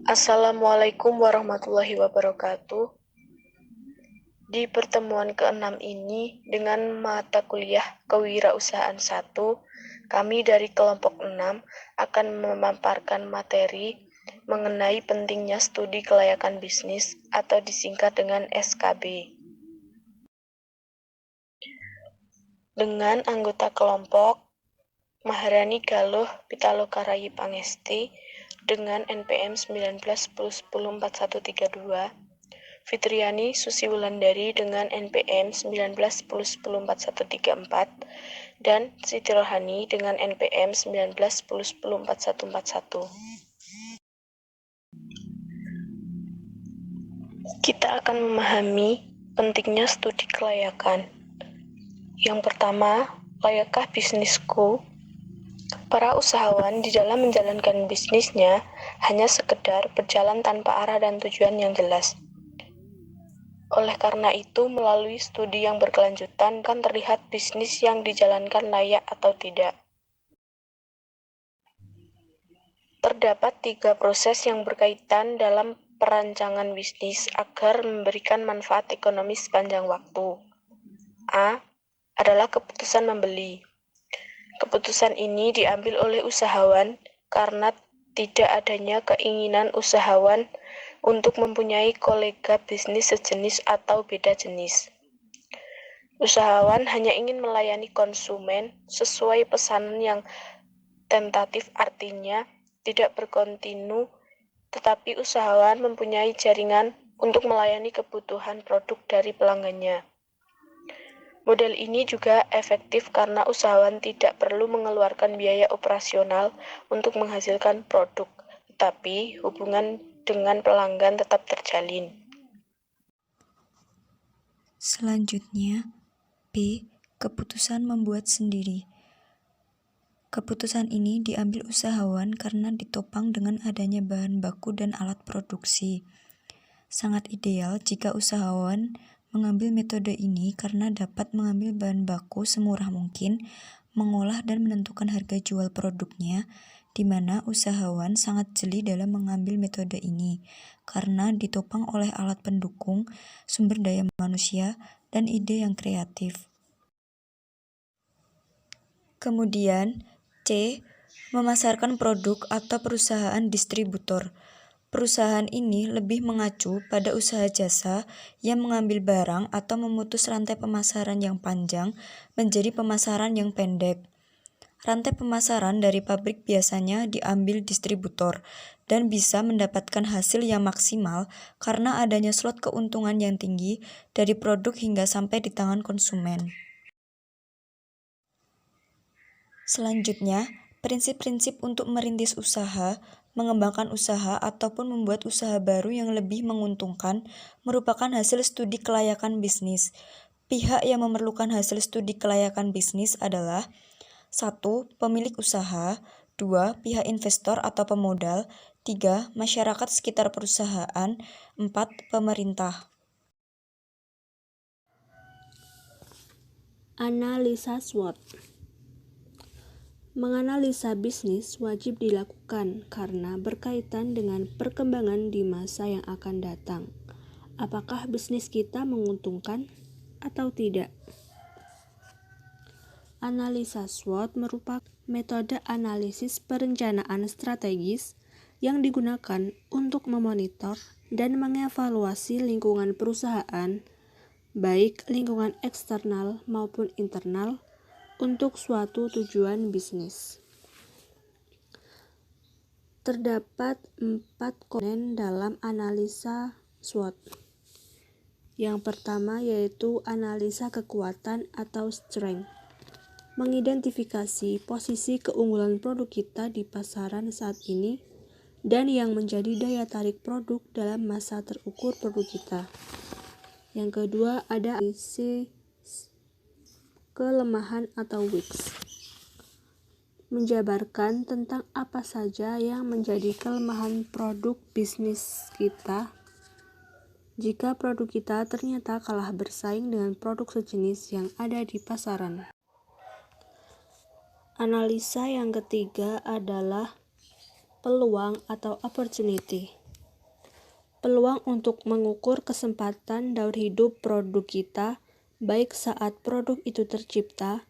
Assalamualaikum warahmatullahi wabarakatuh. Di pertemuan ke-6 ini dengan mata kuliah Kewirausahaan 1, kami dari kelompok 6 akan memaparkan materi mengenai pentingnya studi kelayakan bisnis atau disingkat dengan SKB. Dengan anggota kelompok Maharani Galuh Pitaloka Rayi Pangesti dengan NPM 19104132, Fitriani Susiwulandari dengan NPM 19104134, dan Siti Rohani dengan NPM 19104141. Kita akan memahami pentingnya studi kelayakan. Yang pertama, layakkah bisnisku? Para usahawan di dalam menjalankan bisnisnya hanya sekedar berjalan tanpa arah dan tujuan yang jelas. Oleh karena itu, melalui studi yang berkelanjutan kan terlihat bisnis yang dijalankan layak atau tidak. Terdapat 3 proses yang berkaitan dalam perancangan bisnis agar memberikan manfaat ekonomi sepanjang waktu. A. Adalah keputusan membeli. Keputusan ini diambil oleh usahawan karena tidak adanya keinginan usahawan untuk mempunyai kolega bisnis sejenis atau beda jenis. Usahawan hanya ingin melayani konsumen sesuai pesanan yang tentatif, artinya tidak berkontinu, tetapi usahawan mempunyai jaringan untuk melayani kebutuhan produk dari pelanggannya. Model ini juga efektif karena usahawan tidak perlu mengeluarkan biaya operasional untuk menghasilkan produk, tetapi hubungan dengan pelanggan tetap terjalin. Selanjutnya, B. Keputusan membuat sendiri. Keputusan ini diambil usahawan karena ditopang dengan adanya bahan baku dan alat produksi. Sangat ideal jika usahawan mengambil metode ini karena dapat mengambil bahan baku semurah mungkin, mengolah dan menentukan harga jual produknya, di mana usahawan sangat jeli dalam mengambil metode ini karena ditopang oleh alat pendukung, sumber daya manusia, dan ide yang kreatif. Kemudian, C. Memasarkan produk atau perusahaan distributor. Perusahaan ini lebih mengacu pada usaha jasa yang mengambil barang atau memutus rantai pemasaran yang panjang menjadi pemasaran yang pendek. Rantai pemasaran dari pabrik biasanya diambil distributor dan bisa mendapatkan hasil yang maksimal karena adanya slot keuntungan yang tinggi dari produk hingga sampai di tangan konsumen. Selanjutnya, prinsip-prinsip untuk merintis usaha, mengembangkan usaha, ataupun membuat usaha baru yang lebih menguntungkan merupakan hasil studi kelayakan bisnis. Pihak yang memerlukan hasil studi kelayakan bisnis adalah 1. Pemilik usaha, 2. Pihak investor atau pemodal, 3. Masyarakat sekitar perusahaan, 4. Pemerintah. Analisa SWOT. Menganalisa bisnis wajib dilakukan karena berkaitan dengan perkembangan di masa yang akan datang. Apakah bisnis kita menguntungkan atau tidak? Analisa SWOT merupakan metode analisis perencanaan strategis yang digunakan untuk memonitor dan mengevaluasi lingkungan perusahaan, baik lingkungan eksternal maupun internal, untuk suatu tujuan bisnis. Terdapat 4 komponen dalam analisa SWOT. Yang pertama yaitu analisa kekuatan atau strength. Mengidentifikasi posisi keunggulan produk kita di pasaran saat ini dan yang menjadi daya tarik produk dalam masa terukur produk kita. Yang kedua ada analisis kelemahan atau weakness. Menjabarkan tentang apa saja yang menjadi kelemahan produk bisnis kita jika produk kita ternyata kalah bersaing dengan produk sejenis yang ada di pasaran. Analisa yang ketiga adalah peluang atau opportunity. Peluang untuk mengukur kesempatan daur hidup produk kita, baik saat produk itu tercipta,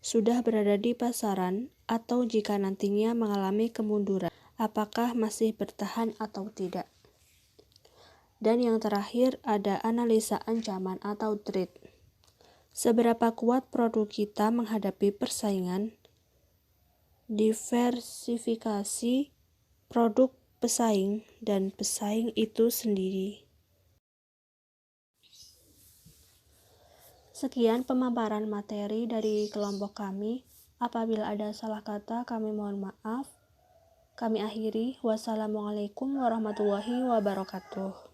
sudah berada di pasaran, atau jika nantinya mengalami kemunduran, apakah masih bertahan atau tidak. Dan yang terakhir ada analisa ancaman atau threat. Seberapa kuat produk kita menghadapi persaingan, diversifikasi produk pesaing, dan pesaing itu sendiri. Sekian pemaparan materi dari kelompok kami. Apabila ada salah kata, kami mohon maaf. Kami akhiri. Wassalamualaikum warahmatullahi wabarakatuh.